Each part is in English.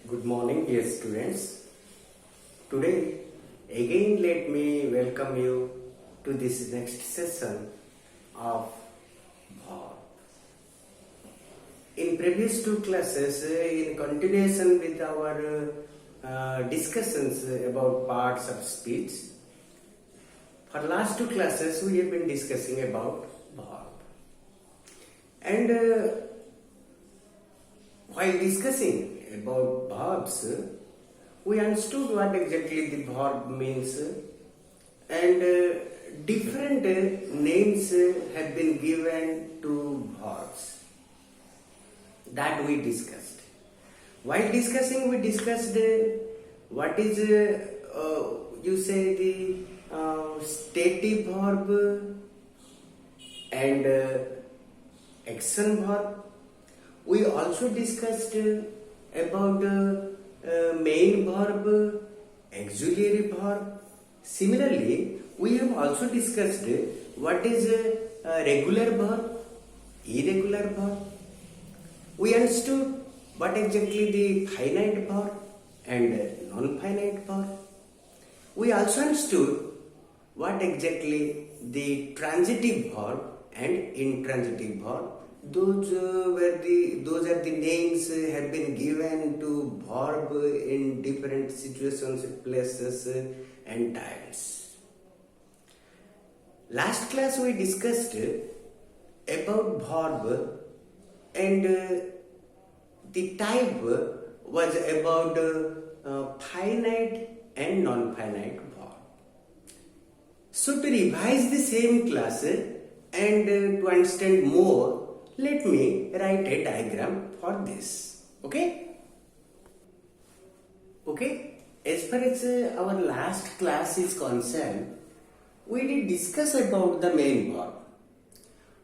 Good morning, dear students. Today, again, let me welcome you to this next session of verb. In previous two classes, in continuation with our discussions about parts of speech, for last two classes we have been discussing about verb. And while discussing about verbs, we understood what exactly the verb means, and different names have been given to verbs that we discussed. While discussing, we discussed what is you say the stative verb and action verb. We also discussed about main verb, auxiliary verb. Similarly, we have also discussed what is regular verb, irregular verb. We understood what exactly the finite verb and non-finite verb. We also understood what exactly the transitive verb and intransitive verb. Those are the names have been given to verb in different situations, places and times. Last class we discussed about verb, and the type was about finite and non-finite verb. So to revise the same class and to understand more, let me write a diagram for this. Okay? As far as our last class is concerned, we did discuss about the main verb.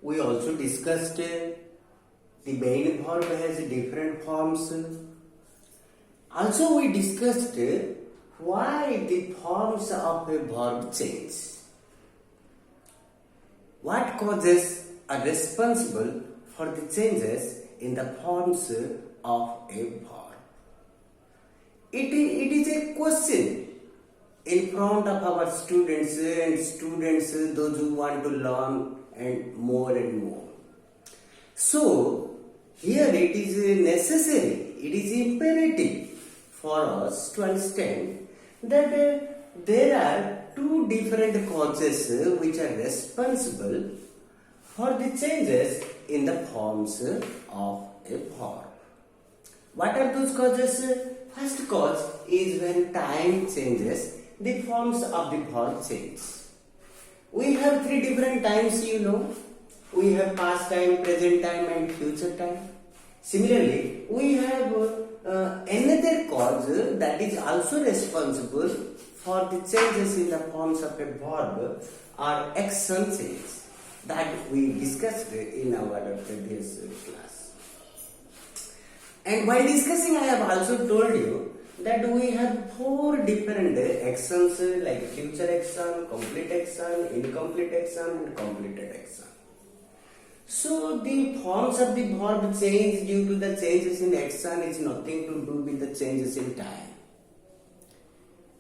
We also discussed the main verb has different forms. Also we discussed why the forms of a verb change. What causes are responsible for the changes in the forms of a verb. It is a question in front of our students, those who want to learn and more. So, here it is necessary, it is imperative for us to understand that there are two different causes which are responsible for the changes in the forms of a verb. What are those causes? First cause is when time changes, the forms of the verb change. We have three different times, you know. We have past time, present time and future time. Similarly, we have another cause that is also responsible for the changes in the forms of a verb or action change, that we discussed in our previous class. And while discussing, I have also told you that we have four different actions like future action, complete action, incomplete action and completed action. So the forms of the verb change due to the changes in action is nothing to do with the changes in time.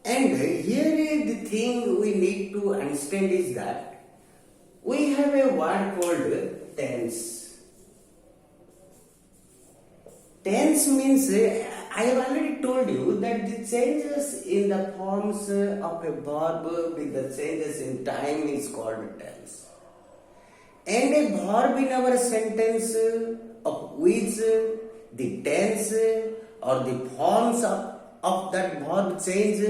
And here the thing we need to understand is that we have a word called tense. Tense means, I have already told you that the changes in the forms of a verb with the changes in time is called tense. And a verb in our sentence of which the tense or the forms of that verb change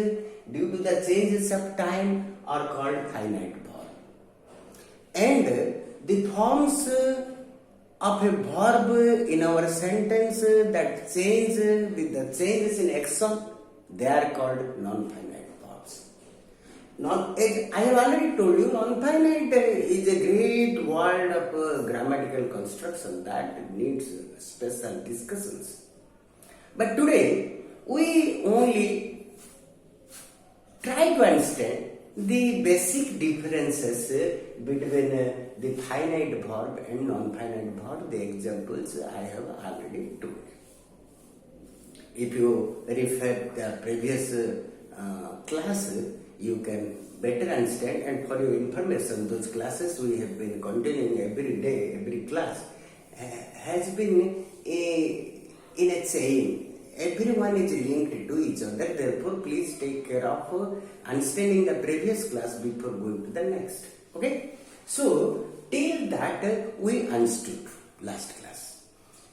due to the changes of time are called finite verb. And the forms of a verb in our sentence that change with the changes in action, they are called non-finite verbs. I have already told you, non-finite is a great world of grammatical construction that needs special discussions. But today, we only try to understand the basic differences between the finite verb and non-finite verb, the examples I have already told. if you refer the previous class, you can better understand. And for your information, those classes we have been continuing every day, every class has been in a chain. Everyone is linked to each other. Therefore, please take care of understanding the previous class before going to the next. Okay? So, till that we understood last class.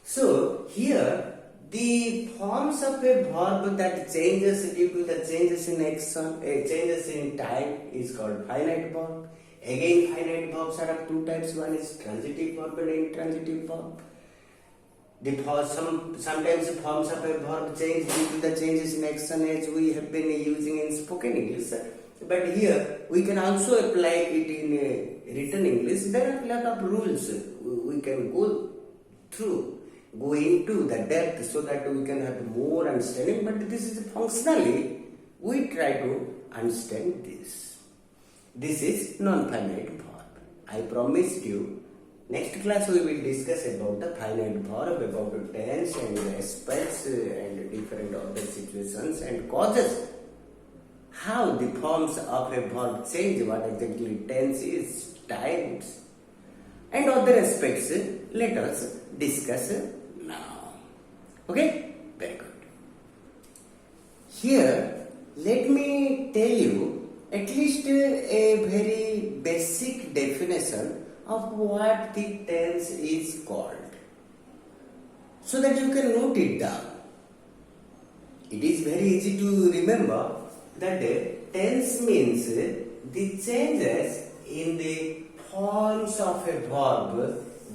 So, here the forms of a verb that changes due to the changes in action, changes in time is called finite verb. Again, finite verbs are of two types. One is transitive verb and intransitive verb. Sometimes the forms of a verb change due to the changes in action as we have been using in spoken English. But here we can also apply it in written English. There are a lot of rules we can go into the depth so that we can have more understanding. But this is functionally we try to understand this. This is non-finite verb. I promised you next class we will discuss about the finite verb, about the tense and aspects and different other situations and causes. How the forms of a verb change, what exactly tense is, times and other aspects. Let us discuss now. Okay? Very good. Here, let me tell you at least a very basic definition of what the tense is called, so that you can note it down. It is very easy to remember that tense means the changes in the forms of a verb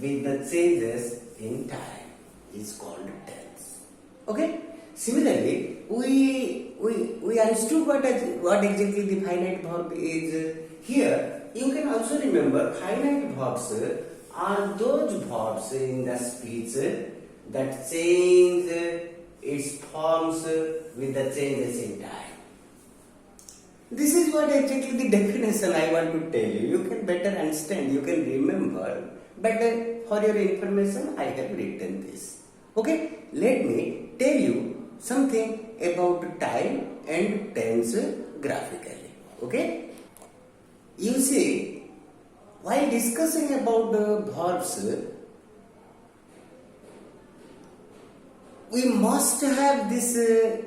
with the changes in time is called tense. Okay? Similarly, we understood what exactly the finite verb is. Here, you can also remember finite verbs are those verbs in the speech that change its forms with the changes in time. This is what exactly the definition I want to tell you. You can better understand, you can remember, but for your information I have written this. Okay, let me tell you something about time and tense graphically. Okay, you see, while discussing about the verbs, we must have this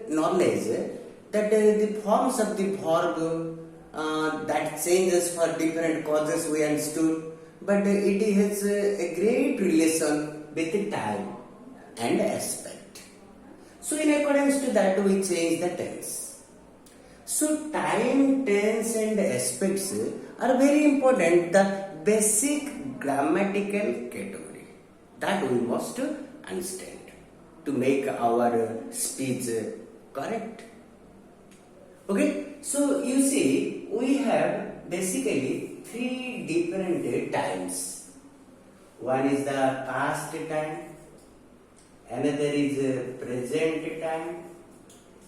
knowledge that the forms of the verb that changes for different causes we understood, but it has a great relation with the time and aspect. So in accordance to that we change the tense. So time, tense and aspects are very important, the basic grammatical category that we must understand to make our speech correct. Okay, so you see we have basically three different times. One is the past time, another is present time,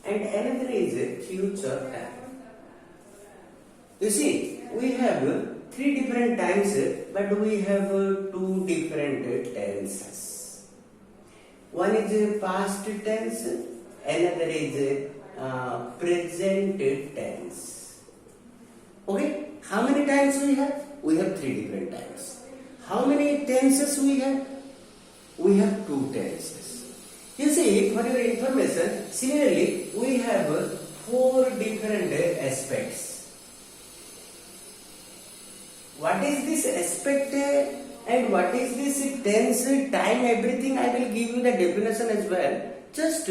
and another is future time. You see, we have three different times, but we have two different tenses. One is past tense, another is present tense. Okay, how many times we have? We have three different times. How many tenses we have? We have two tenses. You see, for your information, similarly, we have four different aspects. What is this aspect and what is this tense, time, everything? I will give you the definition as well. Just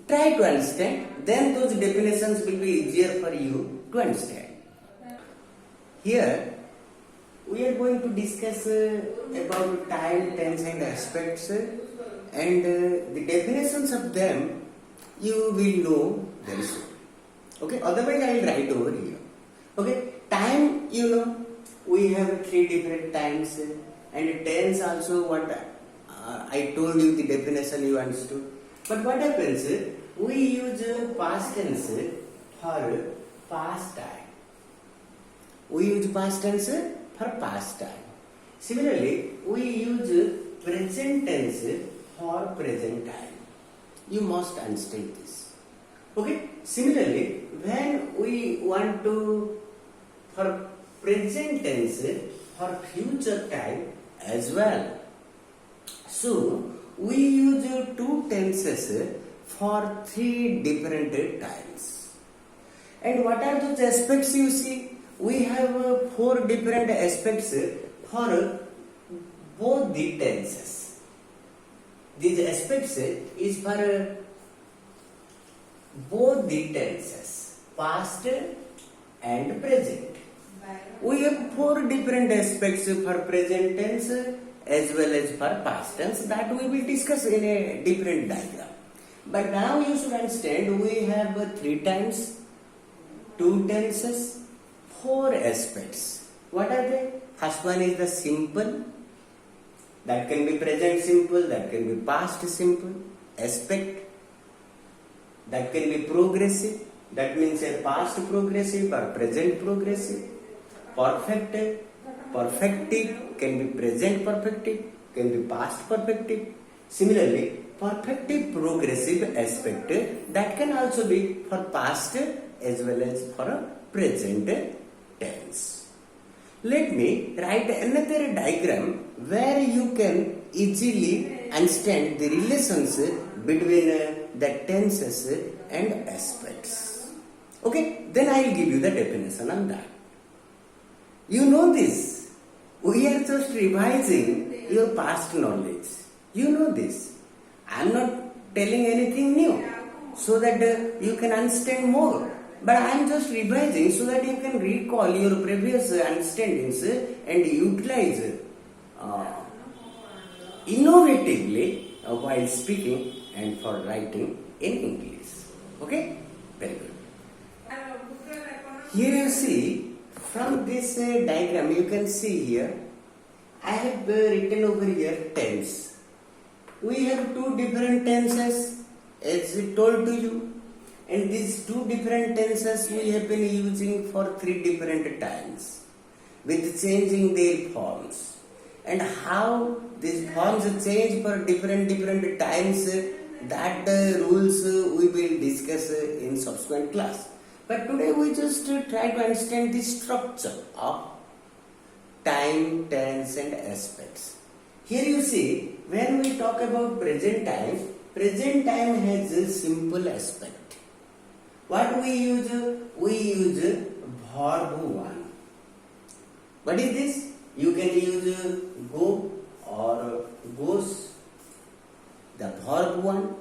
try to understand, then those definitions will be easier for you to understand. Here, we are going to discuss about time, tense and aspects, and the definitions of them you will know very soon. Okay, otherwise I will write over here. Okay, time, you know, we have three different times, and tense also what I told you the definition you understood. But what happens, we use past tense for past time. We use past tense for past time. Similarly, we use present tense for present time. You must understand this. Okay. Similarly, when we want to for present tense for future time as well. So we use two tenses for three different times. And what are those aspects you see? We have four different aspects for both the tenses. These aspects is for both the tenses, past and present. We have four different aspects for present tense as well as for past tense that we will discuss in a different diagram. But now you should understand we have three times, two tenses, four aspects. What are they? First one is the simple. That can be present simple, that can be past simple. Aspect. That can be progressive. That means a past progressive or present progressive. Perfective. Perfective can be present perfective, can be past perfective. Similarly, perfective progressive aspect that can also be for past as well as for present tense. Let me write another diagram where you can easily understand the relations between the tenses and aspects. Okay, then I will give you the definition on that. You know this. We are just revising your past knowledge. You know this. I am not telling anything new so that you can understand more. But I am just revising so that you can recall your previous understandings and utilize innovatively while speaking and for writing in English. Okay? Very good. Here you see, from this diagram you can see here, I have written over here tense. We have two different tenses as I told to you. And these two different tenses we have been using for three different times with changing their forms. And how these forms change for different times, that rules we will discuss in subsequent class. But today we just try to understand the structure of time, tense and aspects. Here you see, when we talk about present time has a simple aspect. What we use? We use verb 1. What is this? You can use go or goes. The verb 1,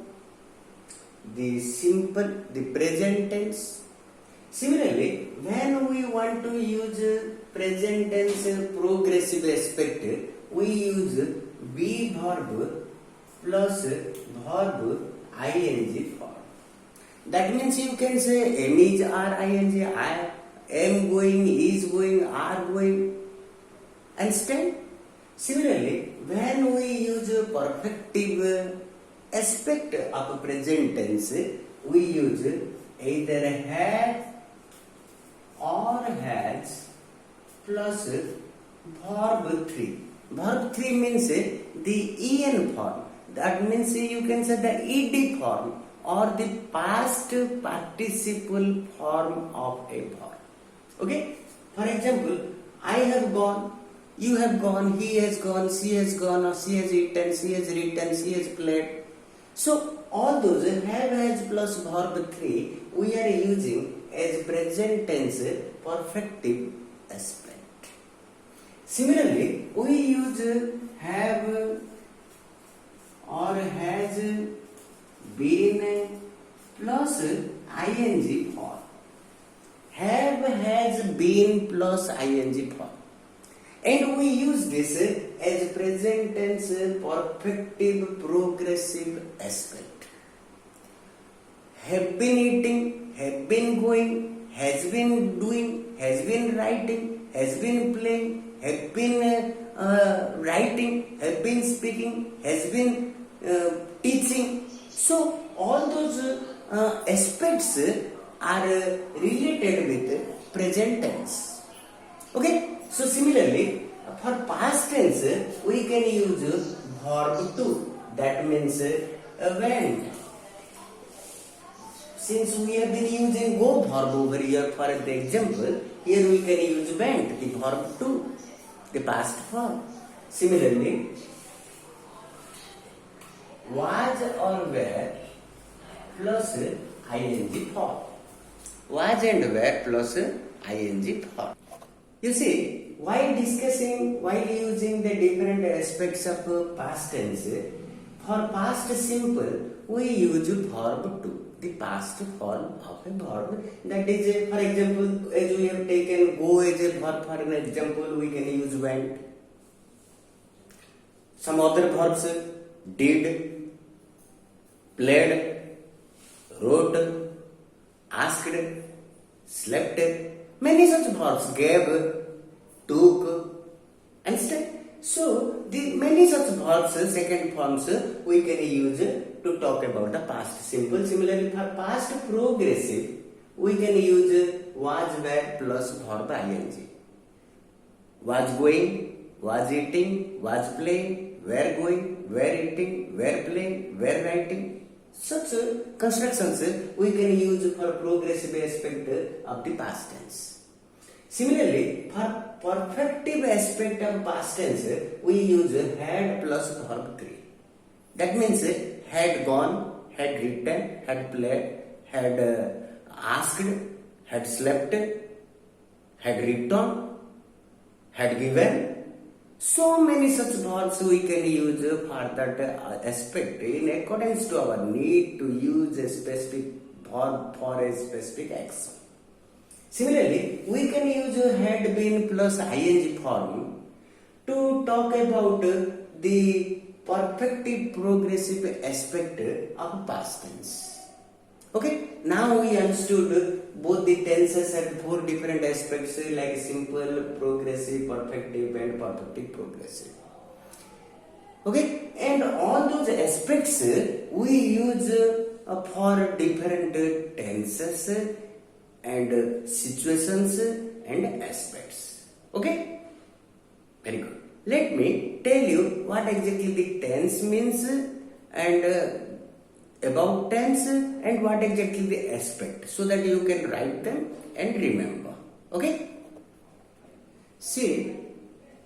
the simple, the present tense. Similarly, when we want to use present tense progressive aspect, we use be verb plus verb ing form. That means you can say am is are ing, I am going, is going, are going. Understand? Similarly, when we use a perfective aspect of present tense, we use either had or has plus verb 3. Verb 3 means the en form. That means you can say the ed form or the past participle form of a verb. Okay? For example, I have gone, you have gone, he has gone, she has gone, or she has eaten, she has written, she has played. So all those have, has plus verb 3 we are using as present tense perfective aspect. Similarly, we use have or has been plus ing form. Have, has, been plus ing form. And we use this as present tense perfective progressive aspect. Have been eating, have been going, has been doing, has been writing, has been playing, have been writing, have been speaking, has been teaching. So all those aspects are related with present tense. Okay? So similarly, for past tense, we can use verb 2. That means went, Since we have been using go verb over here for the example, here we can use went, the verb to, the past form. Similarly, was or were plus ing form. Was and were plus ing form. You see, while discussing, while using the different aspects of past tense, for past simple, we use verb to, the past form of a verb. That is, for example, as we have taken go as a verb for an example, we can use went. Some other verbs, did, played, wrote, asked, slept, many such verbs, gave, took, understand? So, the many such verbs, second forms, we can use to talk about the past simple. Similarly, for past progressive, we can use was, were plus verb ing. Was going, was eating, was playing, were going, were eating, were playing, were writing. Such constructions we can use for progressive aspect of the past tense. Similarly, for perfective aspect of past tense, we use had plus verb 3. That means had gone, had written, had played, had asked, had slept, had written, had given. So many such verbs we can use for that aspect in accordance to our need to use a specific verb for a specific action. Similarly, we can use had been plus ing form to talk about the perfective progressive aspect of past tense. Okay, now we understood both the tenses have 4 different aspects like simple, progressive, perfective and perfective progressive. Okay, and all those aspects we use for different tenses and situations and aspects. Okay, very good. Let me tell you what exactly the tense means and about tense and what exactly the aspect, so that you can write them and remember. Okay, see,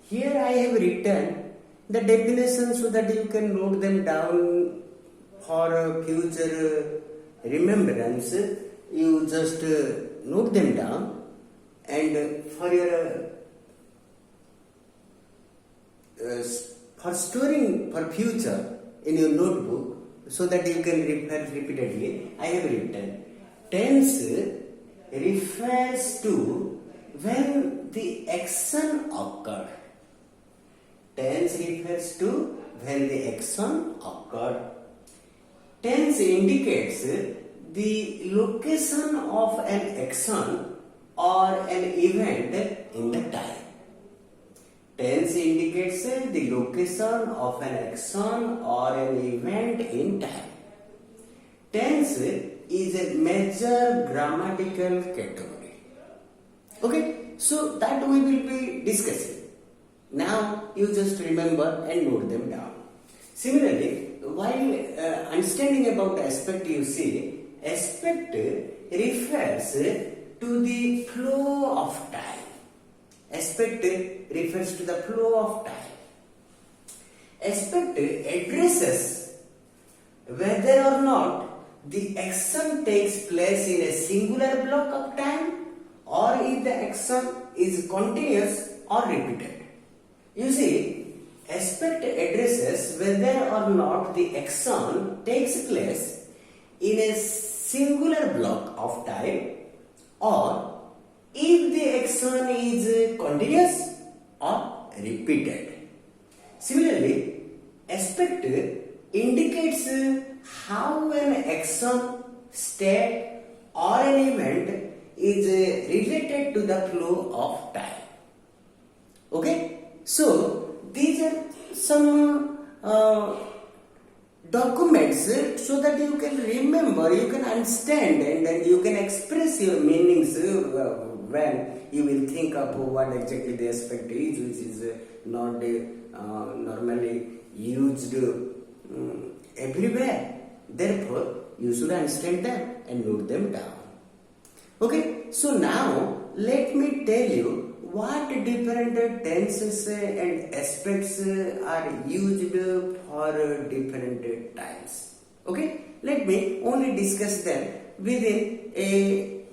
here I have written the definition so that you can note them down for future remembrance. You just note them down, and for your for storing for future in your notebook, so that you can refer repeatedly, I have written tense refers to when the action occurred. Tense refers to when the action occurred. Tense indicates the location of an action or an event in the time. Tense indicates the location of an action or an event in time. Tense is a major grammatical category. Okay, so that we will be discussing. Now you just remember and note them down. Similarly, while understanding about aspect, you see, aspect refers to the flow of time. Aspect refers to the flow of time. Aspect addresses whether or not the action takes place in a singular block of time or if the action is continuous or repeated. You see, aspect addresses whether or not the action takes place in a singular block of time or if the action is continuous or repeated. Similarly, aspect indicates how an action, state or an event is related to the flow of time. Okay, so these are some documents so that you can remember, you can understand, and then you can express your meanings when you will think of what exactly the aspect is, which is not normally used everywhere. Therefore, you should understand them and note them down. Okay, so now let me tell you what different tenses and aspects are used for different times. Okay, let me only discuss them within a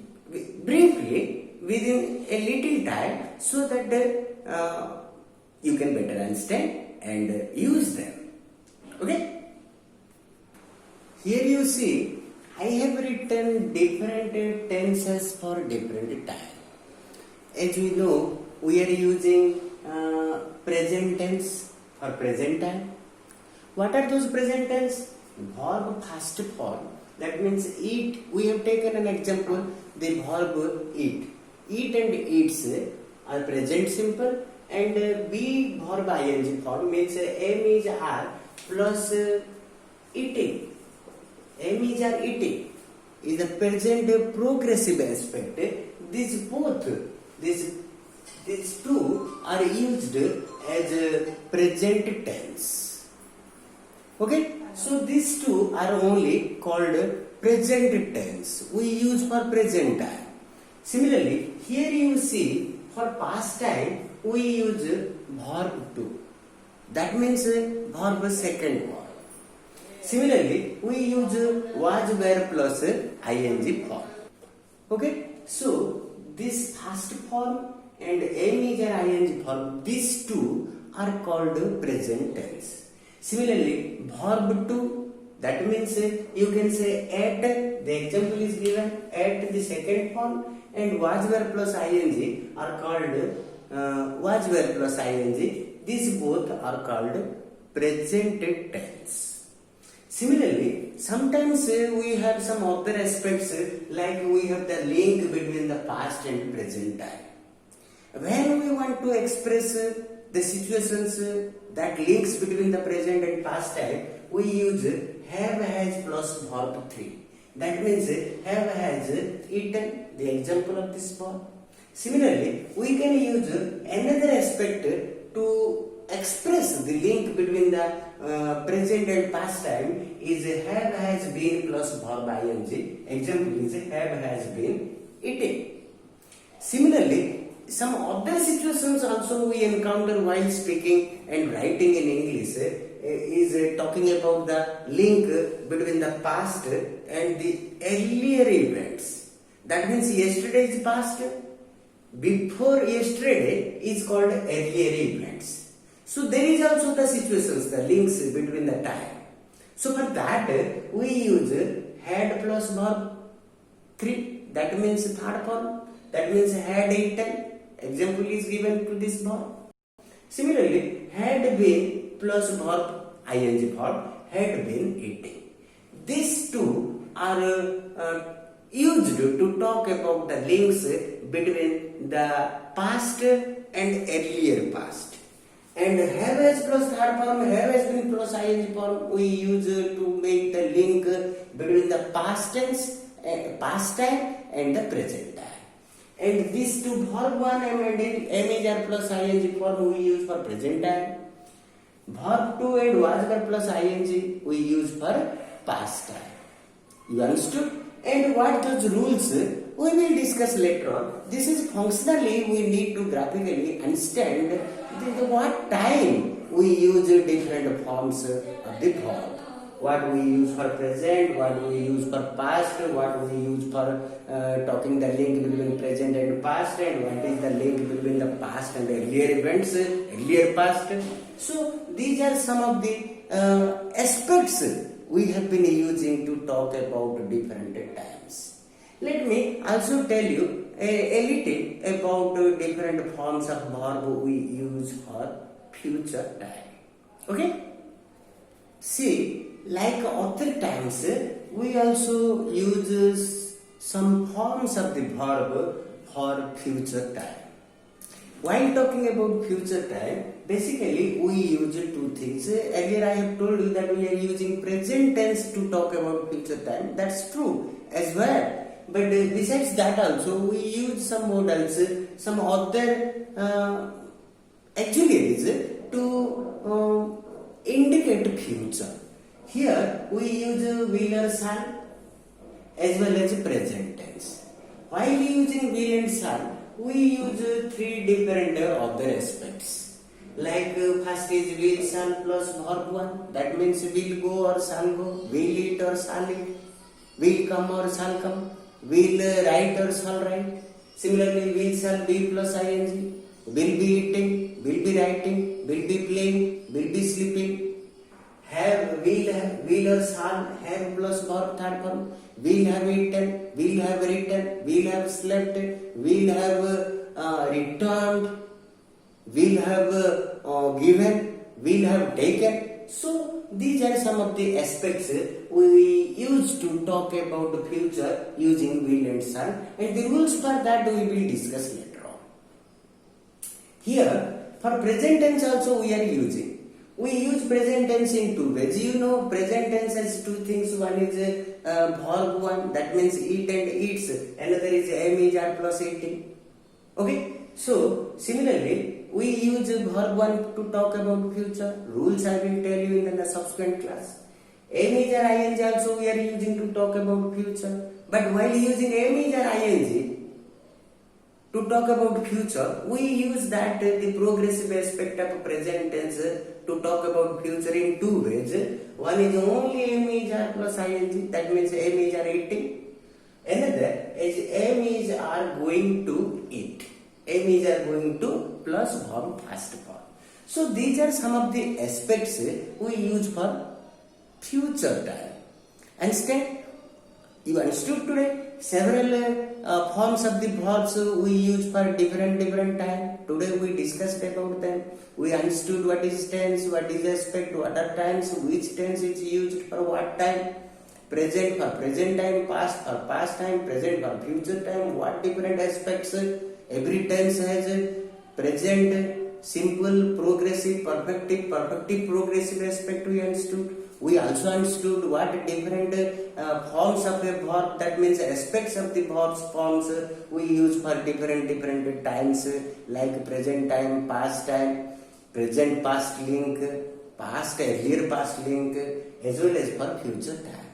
briefly within a little time so that you can better understand and use them. Okay, here you see I have written different tenses for different time. As we know, we are using present tense for present time. What are those present tense? Verb past form. That means eat. We have taken an example. The verb eat. Eat and eats are present simple, and be verb ing form means am is are plus eating. Am is are eating is a present progressive aspect. These two are used as present tense. Okay, so these two are only called present tense. We use for present time. Similarly, here you see for past time we use verb to. That means verb second form. Similarly, we use was, were plus ing form. Okay, so this past form and am is or ing form, these two are called present tense. Similarly, verb to, that means you can say at, the example is given at the second form, and was, were plus ing are called was, were plus ing. These both are called present tense. Similarly, sometimes we have some other aspects like we have the link between the past and present time. When we want to express the situations that links between the present and past time, we use have, has plus verb 3. That means have, has eaten, the example of this verb. Similarly, we can use another aspect to express the link between the present and past time is have, has been plus verb ing. Example is have, has been eating. Similarly, some other situations also we encounter while speaking and writing in English is talking about the link between the past and the earlier events. That means yesterday is past, before yesterday is called earlier events. So there is also the situations, the links between the time. So for that we use had plus verb 3. That means third form. That means had eaten. Example is given to this verb. Similarly, had been plus verb ing form, had been eating. These two are used to talk about the links between the past and earlier past. And have, has plus third form, have, has been plus ing form we use to make the link between the past tense, past time and the present time. And these two verb 1 and am is are plus ing form we use for present time. Verb 2 and was, were plus ing we use for past time. You understood? And what those rules we will discuss later on. This is functionally we need to graphically understand what time we use different forms of the verb. What we use for present, what we use for past, what we use for talking the link between present and past, and what is the link between the past and earlier events, earlier past. So these are some of the aspects we have been using to talk about different times. Let me also tell you a little about different forms of verb we use for future time. Okay? See, like other times, we also use some forms of the verb for future time. While talking about future time, basically we use two things. Earlier I have told you that we are using present tense to talk about future time. That's true as well. But besides that also we use some modals, some other auxiliaries to indicate future. Here we use will or shall. as well as present tense. While using will and shall, we use three different other aspects. Like first is will shall plus verb 1. That means will go or shall go, will eat or shall eat, will come or shall come, will write or shall write. Similarly, will shall be plus ing, will be eating, will be writing, will be playing, will be sleeping. Will or shall have plus verb third form, will have eaten, will have written, will have slept, will have returned, will have given, will have taken. So these are some of the aspects we use to talk about the future using will and shall, and the rules for that we will discuss later on. Here for present tense also we are using. We use present tense in two ways. You know, present tense has two things. One is verb 1, that means eat and eats. Another is am is are plus eating. Okay. So similarly, we use verb 1 to talk about future. Rules I will tell you in the subsequent class. Am is or ing also we are using to talk about future. But while using am is or ing to talk about future, we use that the progressive aspect of present tense to talk about future in two ways. One is only am is are plus ing, that means am is are eating. Another is am is are going to eat. Am is are going to plus verb past form. So these are some of the aspects we use for future time. Understand? You understood today? Several forms of the verbs we use for different time. Today we discussed about them. We understood what is tense, what is aspect, what are times, which tense is used for what time. Present for present time, past for past time, present for future time. What different aspects? Every tense has a present, simple, progressive, perfective, progressive aspect we understood. We also understood what different forms of a verb, that means aspects of the verbs forms we use for different times, like present time, past time, present past link, past earlier past link, as well as for future time.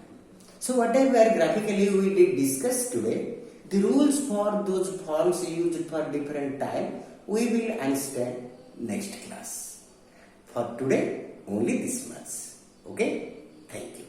So whatever graphically we did discuss today, the rules for those forms used for different time we will understand next class. For today only this much. Okay? Thank you.